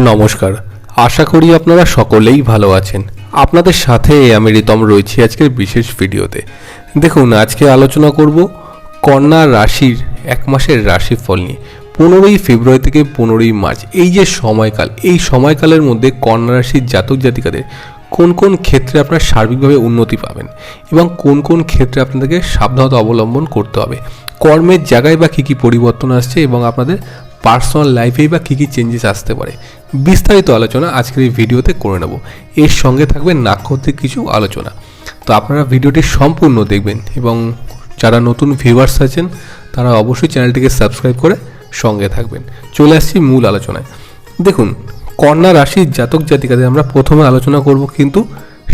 নমস্কার, আশা করি আপনারা সকলেই ভালো আছেন। আপনাদের সাথে আমি রিতম রয়েছি আজকের বিশেষ ভিডিওতে। দেখুন, আজকে আলোচনা করব কন্যা রাশির এক মাসের রাশিফল নিয়ে। 15ই ফেব্রুয়ারি থেকে 15ই মার্চ এই যে সময়কাল, এই সময়কালের মধ্যে কন্যা রাশির জাতক জাতিকাদের কোন কোন ক্ষেত্রে আপনারা সার্বিকভাবে উন্নতি পাবেন এবং কোন কোন ক্ষেত্রে আপনাদেরকে সাবধানতা অবলম্বন করতে হবে, কর্মের জায়গায় বা কী কী পরিবর্তন আসছে এবং আপনাদের পার্সোনাল লাইফেই বা কী কী চেঞ্জেস আসতে পারে, বিস্তারিত আলোচনা আজকের এই ভিডিওতে করে নেব। এর সঙ্গে থাকবে নাক্ষত্রিক কিছু আলোচনা। তো আপনারা ভিডিওটি সম্পূর্ণ দেখবেন এবং যারা নতুন ভিউয়ার্স আছেন তারা অবশ্যই চ্যানেলটিকে সাবস্ক্রাইব করে সঙ্গে থাকবেন। চলে আসছি মূল আলোচনায়। দেখুন, কন্যা রাশির জাতক জাতিকাদের আমরা প্রথমে আলোচনা করব কিন্তু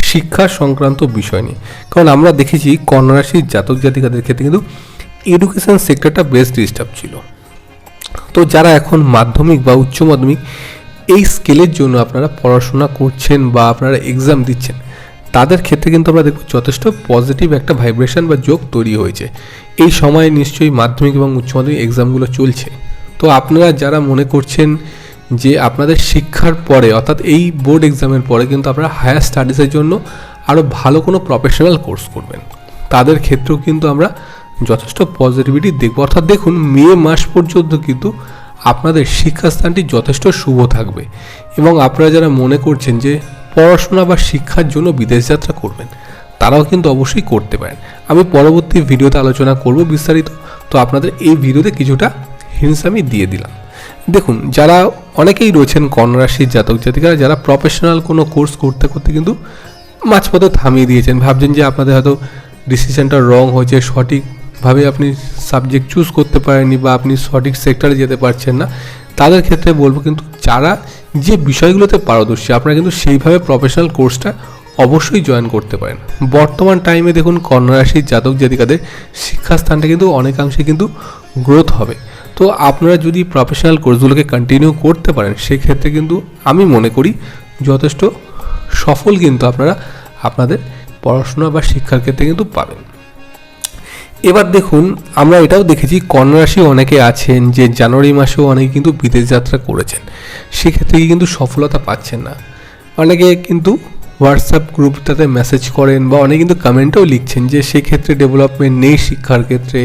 শিক্ষা সংক্রান্ত বিষয় নিয়ে। কারণ আমরা দেখেছি কন্যা রাশির জাতক জাতিকাদের ক্ষেত্রে কিন্তু এডুকেশন সেক্টরটা বেশ ডিস্টার্ব ছিল। তো যারা এখন মাধ্যমিক বা উচ্চ মাধ্যমিক এই স্কেলের জন্য আপনারা পড়াশোনা করছেন বা আপনারা এক্সাম দিচ্ছেন, তাদের ক্ষেত্রে কিন্তু আমরা দেখব যথেষ্ট পজিটিভ একটা ভাইব্রেশন বা যোগ তৈরি হয়েছে। এই সময়ে নিশ্চয়ই মাধ্যমিক এবং উচ্চ মাধ্যমিক এক্সামগুলো চলছে। তো আপনারা যারা মনে করছেন যে আপনাদের শিক্ষার পরে অর্থাৎ এই বোর্ড এক্সামের পরে কিন্তু আপনারা হায়ার স্টাডিজের জন্য আরও ভালো কোনো প্রফেশনাল কোর্স করবেন, তাদের ক্ষেত্রেও কিন্তু আমরা যথেষ্ট পজিটিভিটি দেখব। অর্থাৎ দেখুন, মে মাস পর্যন্ত কিন্তু আপনাদের শিক্ষাস্থানটি যথেষ্ট শুভ থাকবে এবং আপনারা যারা মনে করছেন যে পড়াশোনা বা শিক্ষার জন্য বিদেশ যাত্রা করবেন, তারাও কিন্তু অবশ্যই করতে পারেন। আমি পরবর্তী ভিডিওতে আলোচনা করব বিস্তারিত। তো আপনাদের এই ভিডিওতে কিছুটা হিন্টস আমি দিয়ে দিলাম। দেখুন, যারা অনেকেই রয়েছেন কন্যা রাশির জাতক জাতিকারা যারা প্রফেশনাল কোনো কোর্স করতে করতে কিন্তু মাঝপথে থামিয়ে দিয়েছেন, ভাবছেন যে আপনাদের হয়তো ডিসিশনটা রং হয়েছে, সঠিকভাবে আপনি সাবজেক্ট চুজ করতে পারেননি বা আপনি সঠিক সেক্টরে যেতে পারছেন না, তাদের ক্ষেত্রে বলবো কিন্তু যারা যে বিষয়গুলোতে পারদর্শী আপনারা কিন্তু সেইভাবে প্রফেশনাল কোর্সটা অবশ্যই জয়েন করতে পারেন। বর্তমান টাইমে দেখুন কন্যা রাশির জাতক জাতিকাদের শিক্ষাস্থানটা কিন্তু অনেকাংশে কিন্তু গ্রোথ হবে। তো আপনারা যদি প্রফেশনাল কোর্সগুলোকে কন্টিনিউ করতে পারেন, সেক্ষেত্রে কিন্তু আমি মনে করি যথেষ্ট সফল কিন্তু আপনারা আপনাদের পড়াশোনা বা শিক্ষার ক্ষেত্রে কিন্তু পাবেন। এবার দেখুন, আমরা এটাও দেখেছি কন্যা রাশি অনেকে আছেন যে জানুয়ারি মাসেও অনেকে কিন্তু বিদেশ যাত্রা করেছেন, সেক্ষেত্রে কিন্তু সফলতা পাচ্ছেন না। অনেকে কিন্তু হোয়াটসঅ্যাপ গ্রুপটাতে মেসেজ করেন বা অনেকে কিন্তু কমেন্টেও লিখছেন যে সেক্ষেত্রে ডেভেলপমেন্ট নেই, শিক্ষার ক্ষেত্রে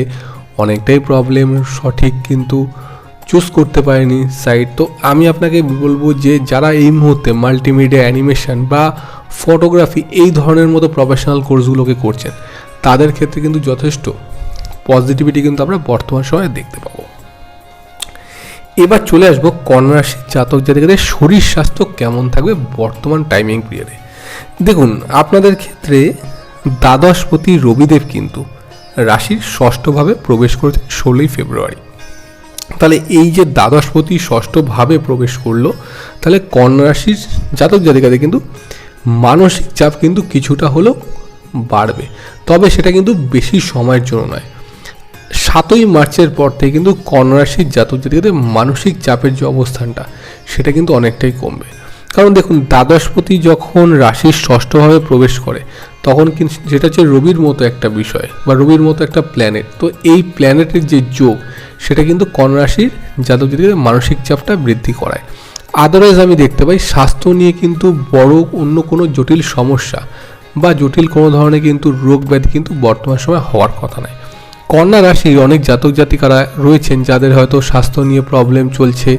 অনেকটাই প্রবলেম, সঠিক কিন্তু চুজ করতে পারেনি সাইট। তো আমি আপনাকে বলবো যে যারা এই মুহূর্তে মাল্টিমিডিয়া, অ্যানিমেশন বা ফটোগ্রাফি এই ধরনের মতো প্রফেশনাল কোর্সগুলোকে করছেন, তাদের ক্ষেত্রে কিন্তু যথেষ্ট পজিটিভিটি কিন্তু আমরা বর্তমান সময়ে দেখতে পাবো। এবার চলে আসবো কন্যা রাশির জাতক জাতিকাদের শরীর স্বাস্থ্য কেমন থাকবে বর্তমান টাইমিং পিরিয়ডে। দেখুন, আপনাদের ক্ষেত্রে দ্বাদশপতি রবিদেব কিন্তু রাশির ষষ্ঠভাবে প্রবেশ করেছে 16ই ফেব্রুয়ারি। তাহলে এই যে দ্বাদশপতি ষষ্ঠভাবে প্রবেশ করলো, তাহলে কন্যা রাশির জাতক জাতিকাদের কিন্তু মানসিক চাপ কিন্তু কিছুটা হলেও বাড়বে, তবে সেটা কিন্তু বেশি সময়ের জন্য নয়। 7ই মার্চের পর থেকে কিন্তু কন্যা রাশির জাতক জাতিকাদের মানসিক চাপের যে অবস্থানটা সেটা কিন্তু অনেকটাই কমবে। কারণ দেখুন, দ্বাদশপতি যখন রাশির ষষ্ঠভাবে প্রবেশ করে তখন কিন্তু যেটা হচ্ছে রবির মতো একটা বিষয় বা রবির মতো একটা প্ল্যানেট, তো এই প্ল্যানেটের যে যোগ সেটা কিন্তু কন্যা রাশির জাতক জাতিকাদের মানসিক চাপটা বৃদ্ধি করায়। আদারওয়াইজ আমি দেখতে পাই স্বাস্থ্য নিয়ে কিন্তু বড় অন্য কোনো জটিল সমস্যা বা জটিল কোনো ধরনের কিন্তু রোগ ব্যাধি কিন্তু বর্তমান সময় হওয়ার কথা নয়। কন্যা রাশির অনেক জাতক জাতিকারা রয়েছেন যাদের হয়তো স্বাস্থ্য নিয়ে প্রবলেম চলছে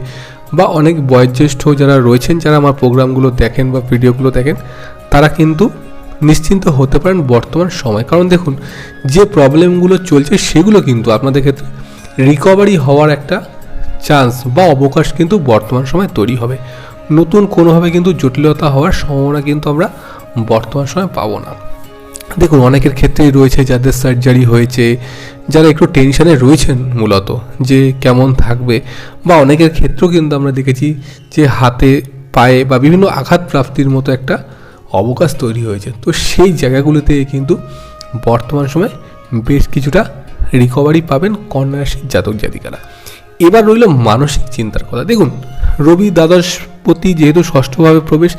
বা অনেক বয়োজ্যেষ্ঠ যারা রয়েছেন, যারা আমার প্রোগ্রামগুলো দেখেন বা ভিডিওগুলো দেখেন, তারা কিন্তু নিশ্চিন্ত হতে পারেন বর্তমান সময়। কারণ দেখুন, যে প্রবলেমগুলো চলছে সেগুলো কিন্তু আপনাদের ক্ষেত্রে রিকভারি হওয়ার একটা চান্স বা অবকাশ কিন্তু বর্তমান সময় তৈরি হবে। নতুন কোনোভাবে কিন্তু জটিলতা হওয়ার সম্ভাবনা কিন্তু আমরা বর্তমান সময় পাবো না। দেখুন, অনেকের ক্ষেত্রেই রয়েছে যাদের সার্জারি হয়েছে, যারা একটু টেনশনে রয়েছেন মূলত যে কেমন থাকবে, বা অনেকের ক্ষেত্রেও কিন্তু আমরা দেখেছি যে হাতে পায়ে বা বিভিন্ন আঘাত প্রাপ্তির মতো একটা অবকাশ তৈরি হয়েছে। তো সেই জায়গাগুলোতে কিন্তু বর্তমান সময় বেশ কিছুটা রিকভারি পাবেন কন্যা রাশির জাতক জাতিকারা। এবার রইল মানসিক চিন্তার কথা। দেখুন, রবি দ্বাদশপতি যেহেতু ষষ্ঠভাবে প্রবেশ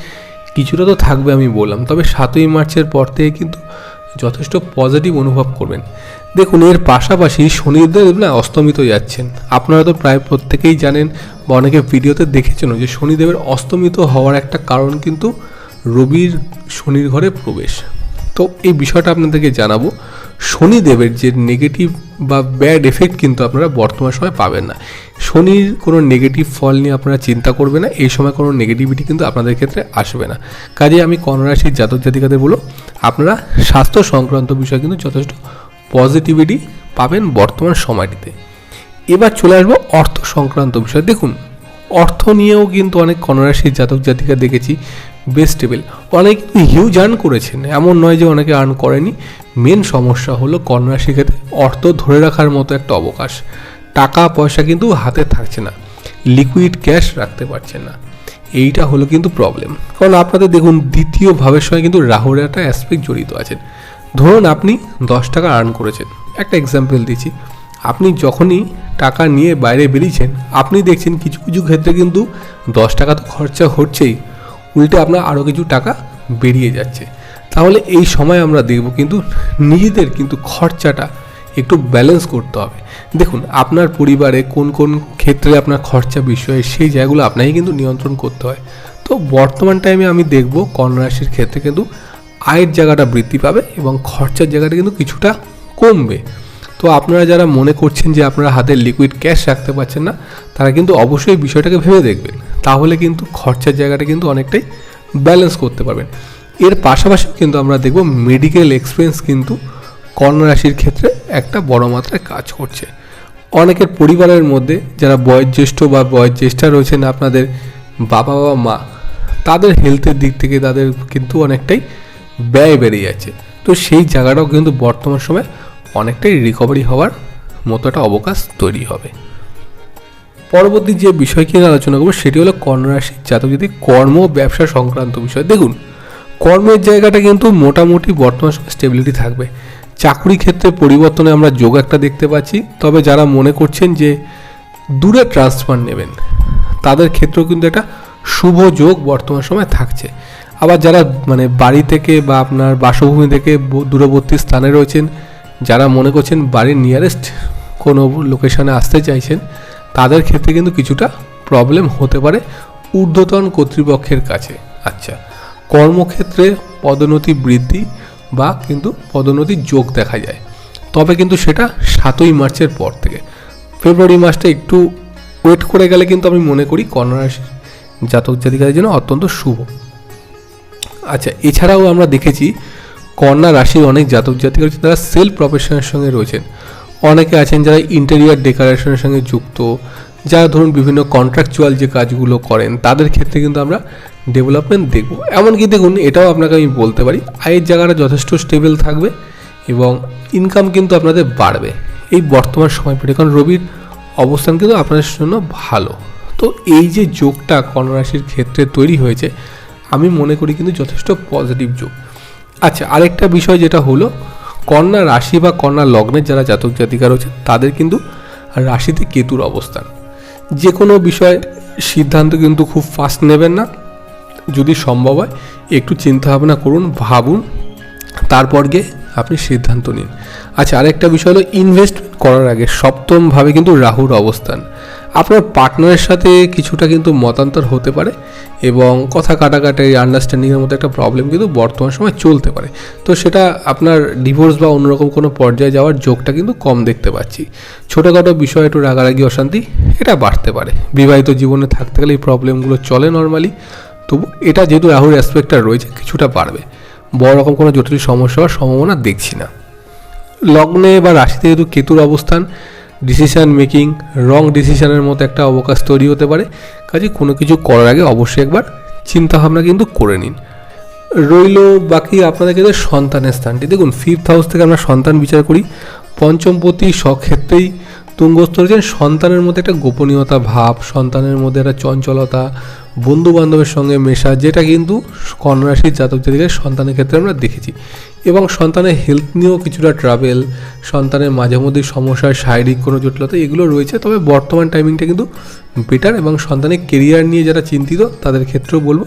কিছুটা তো থাকবে আমি বললাম, তবে 7ই মার্চের পর থেকে কিন্তু যথেষ্ট পজিটিভ অনুভব করবেন। দেখুন, এর পাশাপাশি শনিদেব না অস্তমিত যাচ্ছেন। আপনারা তো প্রায় প্রত্যেকেই জানেন বা অনেকে ভিডিওতে দেখেছেন যে শনিদেবের অস্তমিত হওয়ার একটা কারণ কিন্তু রবির শনির ঘরে প্রবেশ। তো এই বিষয়টা আপনাদেরকে জানাবো। শনিদেবের যে নেগেটিভ বা ব্যাড এফেক্ট কিন্তু আপনারা বর্তমান সময় পাবেন না। শনির কোনো নেগেটিভ ফল নিয়ে আপনারা চিন্তা করবেন না, এই সময় কোনো নেগেটিভিটি কিন্তু আপনাদের ক্ষেত্রে আসবে না। কাজে আমি কন্যা রাশির জাতক জাতিকাদের বলবো আপনারা স্বাস্থ্য সংক্রান্ত বিষয়ে কিন্তু যথেষ্ট পজিটিভিটি পাবেন বর্তমান সময়টিতে। এবার চলে আসবো অর্থ সংক্রান্ত বিষয়। দেখুন, অর্থ নিয়েও কিন্তু অনেক কন্যা রাশির জাতক জাতিকা দেখেছি বেশ স্টেবল, অনেক হিউজ আর্ন করেছেন, এমন নয় যে অনেকে আর্ন করেনি। মেন সমস্যা হলো কন্যা রাশির ক্ষেত্রে অর্থ ধরে রাখার মতো একটা অবকাশ, টাকা পয়সা কিন্তু হাতে থাকছে না, লিকুইড ক্যাশ রাখতে পারছেন না, এইটা হলো কিন্তু প্রবলেম। কারণ আপনাদের দেখুন দ্বিতীয় ভাবের সঙ্গে কিন্তু রাহুর একটা অ্যাসপেক্ট জড়িত আছেন। ধরুন আপনি 10 টাকা আর্ন করেছেন, একটা এক্সাম্পল দিচ্ছি, আপনি যখনই টাকা নিয়ে বাইরে বেরিয়েছেন আপনি দেখছেন কিছু কিছু ক্ষেত্রে কিন্তু 10 টাকা তো খরচা হচ্ছেই, উল্টে আপনার আরও কিছু টাকা বেরিয়ে যাচ্ছে। তাহলে এই সময় আমরা দেখব কিন্তু নিজেদের কিন্তু খরচাটা একটু ব্যালেন্স করতে হবে। দেখুন আপনার পরিবারে কোন কোন ক্ষেত্রে আপনার খরচা বিষয়ে সেই জায়গাগুলো আপনাকে কিন্তু নিয়ন্ত্রণ করতে হয়। তো বর্তমান টাইমে আমি দেখব কন্যা রাশির ক্ষেত্রে কিন্তু আয়ের জায়গাটা বৃদ্ধি পাবে এবং খরচার জায়গাটা কিন্তু কিছুটা কমবে। তো আপনারা যারা মনে করছেন যে আপনারা হাতে লিকুইড ক্যাশ রাখতে পারছেন না, তারা কিন্তু অবশ্যই বিষয়টাকে ভেবে দেখবেন, তাহলে কিন্তু খরচার জায়গাটা কিন্তু অনেকটাই ব্যালেন্স করতে পারবেন। এর পাশাপাশি কিন্তু আমরা দেখব মেডিকেল এক্সপেন্স কিন্তু কন্যা রাশির ক্ষেত্রে একটা বড় মাত্রায় কাজ করছে। অনেকের পরিবারের মধ্যে যারা বয়োজ্যেষ্ঠ বা বয়োজ্যেষ্ঠা রয়েছেন, আপনাদের বাবা বা মা, তাদের হেলথের দিক থেকে তাদের কিন্তু অনেকটাই ব্যয় বেড়ে যাচ্ছে। তো সেই জায়গাটাও কিন্তু বর্তমান সময়ে অনেকটাই রিকভারি হওয়ার মতো একটা অবকাশ তৈরি হবে। পরবর্তী যে বিষয় নিয়ে আলোচনা করবো সেটি হলো কন্যা রাশির জাতক যদি কর্ম ব্যবসা সংক্রান্ত বিষয়। দেখুন কর্মের জায়গাটা কিন্তু মোটামুটি বর্তমান সময় স্টেবিলিটি থাকবে। চাকরি ক্ষেত্রে পরিবর্তনে আমরা যোগ একটা দেখতে পাচ্ছি, তবে যারা মনে করছেন যে দূরে ট্রান্সফার নেবেন তাদের ক্ষেত্রেও কিন্তু একটা শুভ যোগ বর্তমান সময় থাকছে। আবার যারা বাড়ি থেকে বা আপনার বাসভূমি থেকে দূরবর্তী স্থানে রয়েছেন, যারা মনে করছেন বাড়ির নিয়ারেস্ট কোনো লোকেশনে আসতে চাইছেন, তাদের ক্ষেত্রে কিন্তু কিছুটা প্রবলেম হতে পারে ঊর্ধ্বতন কর্তৃপক্ষের কাছে। আচ্ছা, কর্মক্ষেত্রে পদোন্নতি বৃদ্ধি বা কিন্তু পদোন্নতির যোগ দেখা যায়, তবে কিন্তু সেটা 7ই মার্চের পর থেকে। ফেব্রুয়ারি মাসটা একটু ওয়েট করে গেলে কিন্তু আমি মনে করি কন্যা রাশির জাতক জাতিকাদের জন্য অত্যন্ত শুভ। আচ্ছা, এছাড়াও আমরা দেখেছি কন্যা রাশির অনেক জাতক জাতিকা রয়েছে তারা সেলফ প্রফেশনের সঙ্গে রয়েছেন। অনেকে আছেন যারা ইন্টেরিয়ার ডেকোরেশনের সঙ্গে যুক্ত, যারা ধরুন বিভিন্ন কন্ট্রাকচুয়াল যে কাজগুলো করেন, তাদের ক্ষেত্রে কিন্তু আমরা ডেভেলপমেন্ট দেখব। এমনকি দেখুন এটাও আপনাকে আমি বলতে পারি আয়ের জায়গাটা যথেষ্ট স্টেবল থাকবে এবং ইনকাম কিন্তু আপনাদের বাড়বে এই বর্তমান সময় পেরিয়ে, কারণ রবির অবস্থান কিন্তু আপনাদের জন্য ভালো। তো এই যে যোগটা কন্যা রাশির ক্ষেত্রে তৈরি হয়েছে আমি মনে করি কিন্তু যথেষ্ট পজিটিভ যোগ। আচ্ছা, আরেকটা বিষয় যেটা হলো কন্যা রাশি বা কন্যা লগ্নের যারা জাতক জাতিকা রয়েছে তাদের কিন্তু রাশিতে কেতুর অবস্থান। যে কোনো বিষয়ে সিদ্ধান্ত কিন্তু খুব ফাস্ট নেবেন না, যদি সম্ভব হয় একটু চিন্তা ভাবনা করুন, ভাবুন, তারপর গিয়ে আপনি সিদ্ধান্ত নিন। আচ্ছা, আরেকটা বিষয় হলো ইনভেস্টমেন্ট করার আগে সপ্তমভাবে কিন্তু রাহুর অবস্থান। আপনার পার্টনারের সাথে কিছুটা কিন্তু মতান্তর হতে পারে এবং কথা কাটাকাটি আন্ডারস্ট্যান্ডিংয়ের মতো একটা প্রবলেম কিন্তু বর্তমান সময় চলতে পারে। তো সেটা আপনার ডিভোর্স বা অন্যরকম কোনো পর্যায়ে যাওয়ার যোগটা কিন্তু কম দেখতে পাচ্ছি। ছোটোখাটো বিষয় একটু রাগারাগি অশান্তি এটা বাড়তে পারে। বিবাহিত জীবনে থাকতে গেলে এই প্রবলেমগুলো চলে নর্মালি, তবু এটা যেহেতু রাহুর অ্যাসপেক্টটা রয়েছে কিছুটা বাড়বে। বড় রকম কোনো জটিল সমস্যা হওয়ার সম্ভাবনা দেখছি না। লগ্নে বা রাশিতে যেহেতু কেতুর অবস্থান, ডিসিশান মেকিং, রং ডিসিশানের মতো একটা অবকাশ তৈরি হতে পারে। কাজে কোনো কিছু করার আগে অবশ্যই একবার চিন্তাভাবনা কিন্তু করে নিন। রইল বাকি আপনাদের ক্ষেত্রে সন্তানের স্থানটি। দেখুন 5th হাউস থেকে আমরা সন্তান বিচার করি, পঞ্চমপতি সক্ষেত্রেই তুঙ্গস্থ রয়েছেন। সন্তানের মধ্যে একটা গোপনীয়তা ভাব, সন্তানের মধ্যে একটা চঞ্চলতা, বন্ধু বান্ধবের সঙ্গে মেশা, যেটা কিন্তু কন্যা রাশির জাতক জাতিকার সন্তানের ক্ষেত্রে আমরা দেখেছি। এবং সন্তানের হেলথ নিয়েও কিছুটা ট্রাভেল, সন্তানের মাঝে মধ্যে সমস্যা, শারীরিক কোনো জটিলতা এগুলো রয়েছে, তবে বর্তমান টাইমিংটা কিন্তু বেটার। এবং সন্তানের কেরিয়ার নিয়ে যারা চিন্তিত তাদের ক্ষেত্রেও বলবো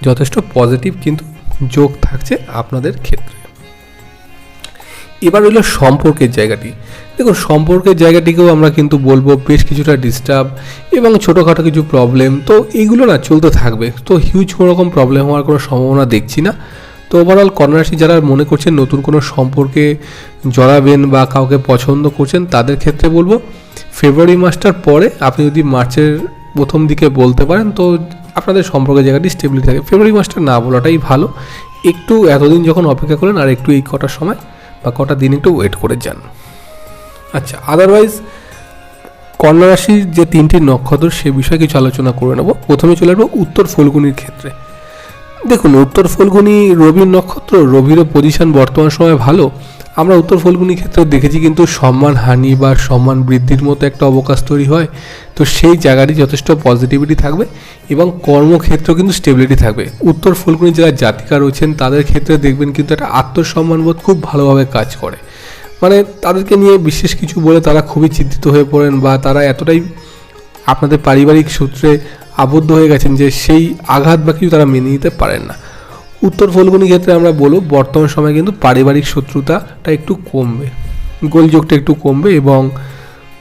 যথেষ্ট পজিটিভ কিন্তু যোগ থাকছে আপনাদের ক্ষেত্রে। এবার হলো সম্পর্কের জায়গাটি। দেখুন, সম্পর্কের জায়গাটিকেও আমরা কিন্তু বলবো বেশ কিছুটা ডিস্টার্ব এবং ছোটোখাটো কিছু প্রবলেম, তো এইগুলো না চলতে থাকবে। তো হিউজ কোনো রকম প্রবলেম হওয়ার কোনো সম্ভাবনা দেখছি না। তো ওভারঅল কন্যা রাশি যারা মনে করছেন নতুন কোনো সম্পর্কে জড়াবেন বা কাউকে পছন্দ করছেন, তাদের ক্ষেত্রে বলবো ফেব্রুয়ারি মাসটার পরে আপনি যদি মার্চের প্রথম দিকে বলতে পারেন, তো আপনাদের সম্পর্কের জায়গাটি স্টেবিলিটি থাকে। ফেব্রুয়ারি মাসটা না বলাটাই ভালো। একটু এতদিন যখন অপেক্ষা করেন আর একটু এই কটা সময় বা কটা দিন একটু ওয়েট করে যান। আচ্ছা, আদারওয়াইজ কন্যা রাশির যে 3টি নক্ষত্র সে বিষয়ে কিছু আলোচনা করে নেব। প্রথমে চলে আসবো উত্তর ফল্গুনির ক্ষেত্রে। দেখুন, উত্তর ফল্গুনি রবির নক্ষত্র, রবিরও পজিশন বর্তমান সময়ে ভালো। আমরা উত্তর ফল্গুনির ক্ষেত্রে দেখেছি কিন্তু সম্মান হানি বা সম্মান বৃদ্ধির মতো একটা অবকাশ তৈরি হয়। তো সেই জায়গাটি যথেষ্ট পজিটিভিটি থাকবে এবং কর্মক্ষেত্র কিন্তু স্টেবিলিটি থাকবে। উত্তর ফল্গুনি যারা জাতিকা রয়েছেন তাদের ক্ষেত্রে দেখবেন কিন্তু একটা আত্মসম্মানবোধ খুব ভালোভাবে কাজ করে। মানে তাদেরকে নিয়ে বিশেষ কিছু বলে তারা খুবই চিন্তিত হয়ে পড়েন বা তারা এতটাই আপনাদের পারিবারিক সূত্রে আবদ্ধ হয়ে গেছেন যে সেই আঘাত বা কিছু তারা মেনে নিতে পারেন না। উত্তর ফল্গুনি ক্ষেত্রে আমরা বলব বর্তমান সময়ে কিন্তু পারিবারিক শত্রুতাটা একটু কমবে, গোলযোগটা একটু কমবে এবং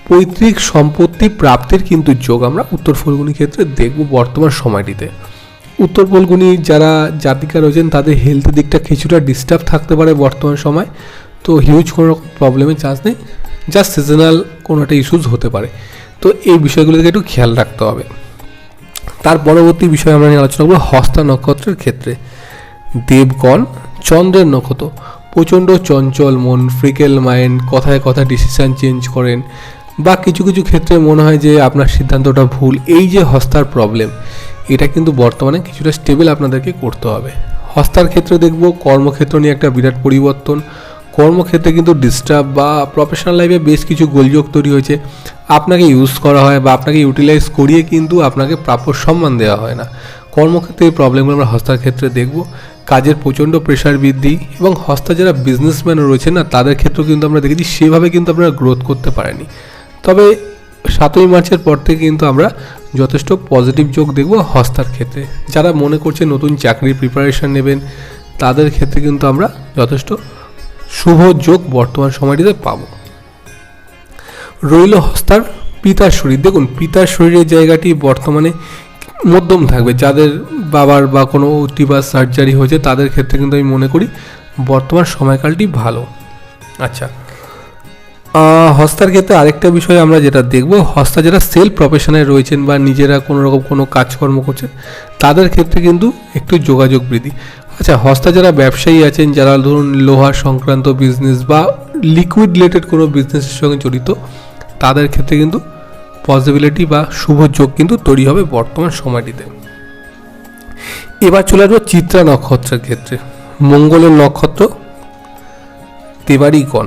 পৈতৃক সম্পত্তি প্রাপ্তির কিন্তু যোগ আমরা উত্তর ফল্গুনি ক্ষেত্রে দেখব বর্তমান সময়টিতে। উত্তর ফল্গুনি যারা জাতিকা রয়েছেন তাদের হেলথের দিকটা কিছুটা ডিস্টার্ব থাকতে পারে বর্তমান সময়। তো হিউজ কোনো রকম প্রবলেমের চান্স নেই, জাস্ট সিজনাল কোনো একটা ইস্যুস হতে পারে। তো এই বিষয়গুলোকে একটু খেয়াল রাখতে হবে। তার পরবর্তী বিষয়ে আমরা নিয়ে আলোচনা করব হস্তা নক্ষত্রের ক্ষেত্রে। দেবগণ চন্দ্রের নক্ষত্র, প্রচণ্ড চঞ্চল মন, ফ্রিকেল মাইন্ড, কথায় কথা ডিসিশান চেঞ্জ করেন বা কিছু কিছু ক্ষেত্রে মনে হয় যে আপনার সিদ্ধান্তটা ভুল। এই যে হস্তার প্রবলেম, এটা কিন্তু বর্তমানে কিছুটা স্টেবল আপনাদেরকে করতে হবে। হস্তার ক্ষেত্রে দেখব কর্মক্ষেত্র নিয়ে একটা বিরাট পরিবর্তন। কর্মক্ষেত্রে কিন্তু ডিস্টার্ব বা প্রফেশনাল লাইফে বেশ কিছু গোলযোগ তৈরি হয়েছে। আপনাকে ইউজ করা হয় বা আপনাকে ইউটিলাইজ করিয়ে কিন্তু আপনাকে প্রাপ্য সম্মান দেওয়া হয় না। কর্মক্ষেত্রে এই প্রবলেমগুলো আমরা হস্তার ক্ষেত্রে দেখব। কাজের প্রচণ্ড প্রেশার বৃদ্ধি এবং হস্তা যারা বিজনেসম্যান রয়েছেন না তাদের ক্ষেত্রেও কিন্তু আমরা দেখেছি সেভাবে কিন্তু আপনারা গ্রোথ করতে পারেনি। তবে 7ই মার্চের পর থেকে কিন্তু আমরা যথেষ্ট পজিটিভ যোগ দেখব হস্তার ক্ষেত্রে। যারা মনে করছে নতুন চাকরির প্রিপারেশান নেবেন তাদের ক্ষেত্রে কিন্তু আমরা যথেষ্ট শুভ যোগ বর্তমান সময়টিতে পাব। রইল হস্তার পিতার শরীর। দেখুন, পিতার শরীরের জায়গাটি বর্তমানে মধ্যম থাকবে। যাদের বাবার বা কোনো ওটি বা সার্জারি হয়েছে তাদের ক্ষেত্রে কিন্তু আমি মনে করি বর্তমান সময়কালটি ভালো। আচ্ছা, হস্তার ক্ষেত্রে আরেকটা বিষয় আমরা যেটা দেখব, হস্তা যারা সেলফ প্রফেশনে রয়েছেন বা নিজেরা কোনো রকম কোনো কাজকর্ম করছেন তাদের ক্ষেত্রে কিন্তু একটু যোগাযোগ বৃদ্ধি। আচ্ছা, হস্তা যারা ব্যবসায়ী আছেন, যারা ধরুন লোহা সংক্রান্ত বিজনেস বা লিকুইড রিলেটেড কোনো বিজনেসের সঙ্গে জড়িত, তাদের ক্ষেত্রে কিন্তু পসিবিলিটি বা শুভ যোগ কিন্তু তৈরি হবে বর্তমান সময়টিতে। এবার চলে আসবো চিত্রা নক্ষত্রের ক্ষেত্রে। মঙ্গলের নক্ষত্র তেবাড়িগণ।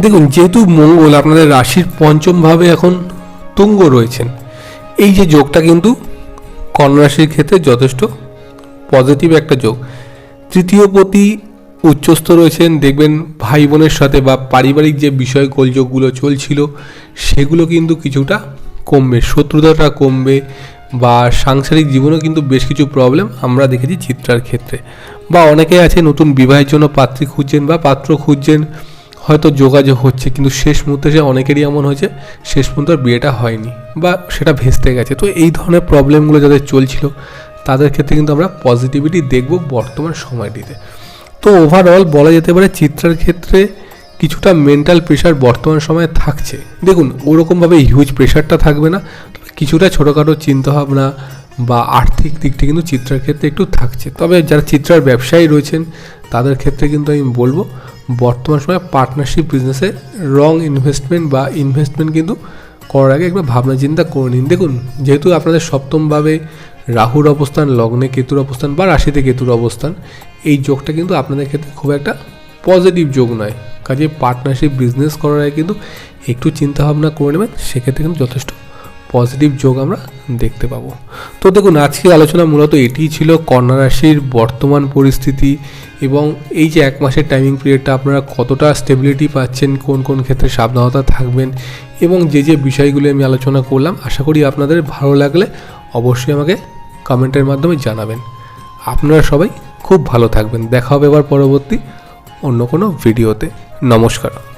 দেখুন, যেহেতু মঙ্গল আপনাদের রাশির 5ম ভাবে এখন তুঙ্গ রয়েছেন, এই যে যোগটা কিন্তু কন্যা রাশির ক্ষেত্রে যথেষ্ট পজিটিভ একটা যোগ। তৃতীয় পতি উচ্চস্থ রয়েছেন, দেখবেন ভাই বোনের সাথে বা পারিবারিক যে বিষয় গোলযোগগুলো চলছিল সেগুলো কিন্তু কিছুটা কমবে, শত্রুতাটা কমবে বা সাংসারিক জীবনেও কিন্তু বেশ কিছু প্রবলেম আমরা দেখেছি চিত্রার ক্ষেত্রে। বা অনেকে আছে নতুন বিবাহের জন্য পাত্রী খুঁজছেন বা পাত্র খুঁজছেন, হয়তো যোগাযোগ হচ্ছে কিন্তু শেষ মুহূর্তে সে অনেকেরই এমন হয়েছে শেষ পর্যন্ত আর বিয়েটা হয়নি বা সেটা ভেস্তে গেছে। তো এই ধরনের প্রবলেমগুলো যাদের চলছিল তাদের ক্ষেত্রে কিন্তু আমরা পজিটিভিটি দেখব বর্তমান সময়টিতে। তো ওভারঅল বলা যেতে পারে চিত্রার ক্ষেত্রে কিছুটা মেন্টাল প্রেশার বর্তমান সময়ে থাকছে। দেখুন, ওরকমভাবে হিউজ প্রেশারটা থাকবে না, তবে কিছুটা ছোটোখাটো চিন্তাভাবনা বা আর্থিক দিকটা কিন্তু চিত্রার ক্ষেত্রে একটু থাকছে। তবে যারা চিত্রার ব্যবসায়ী রয়েছেন তাদের ক্ষেত্রে কিন্তু আমি বলবো বর্তমান সময়ে পার্টনারশিপ বিজনেসে রং ইনভেস্টমেন্ট কিন্তু করার আগে একবার ভাবনা চিন্তা করে নিন। দেখুন, যেহেতু আপনাদের 7ম ভাবে রাহুর অবস্থান, লগ্নে কেতুর অবস্থান বা রাশিতে কেতুর অবস্থান, এই যোগটা কিন্তু আপনাদের ক্ষেত্রে খুব একটা পজিটিভ যোগ নয়। কাজে পার্টনারশিপ বিজনেস করার আগে কিন্তু একটু চিন্তাভাবনা করে নেবেন, সেক্ষেত্রে কিন্তু যথেষ্ট পজিটিভ যোগ আমরা দেখতে পাবো। তো দেখুন, আজকের আলোচনা মূলত এটিই ছিল কন্যা রাশির বর্তমান পরিস্থিতি এবং এই যে 1 মাসের টাইমিং পিরিয়ডটা আপনারা কতটা স্টেবিলিটি পাচ্ছেন, কোন কোন ক্ষেত্রে সাবধানতা থাকবেন এবং যে যে বিষয়গুলো আমি আলোচনা করলাম, আশা করি আপনাদের ভালো লাগলে অবশ্যই আমাকে কমেন্টের মাধ্যমে জানাবেন। আপনারা সবাই খুব ভালো থাকবেন। দেখা হবে এবার পরবর্তী অন্য কোনো ভিডিওতে। নমস্কার।